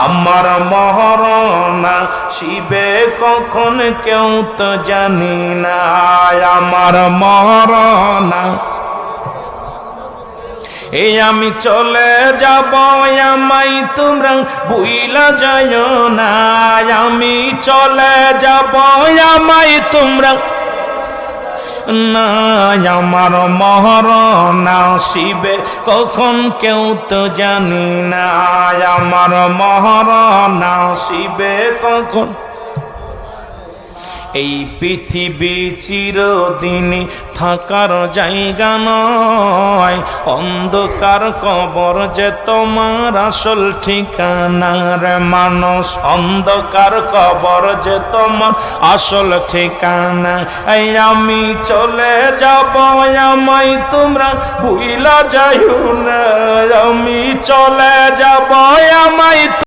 আমার মরণ শিবে কখন কেউ তো জানি না, আমার মরণ এই আমি চলে যাব, আমায় তোমরা ভুইলা যাইও না, আমি চলে যাব, আমায় তোমরা না, আমার মরণ আসিবে কখন কেউ তো জানি না, আমার মরণ আসিবে কখন। এই পৃথিবী চিরদিনই থাকার জায়গা নয়, অন্ধকার কবর যে তোমার আসল ঠিকানা রে মানুষ, অন্ধকার কবর যে তোমার আসল ঠিকানা। এই আমি চলে যাব, আমায় তোমরা ভুইলা যাইও না, আমি চলে যাব, আমায়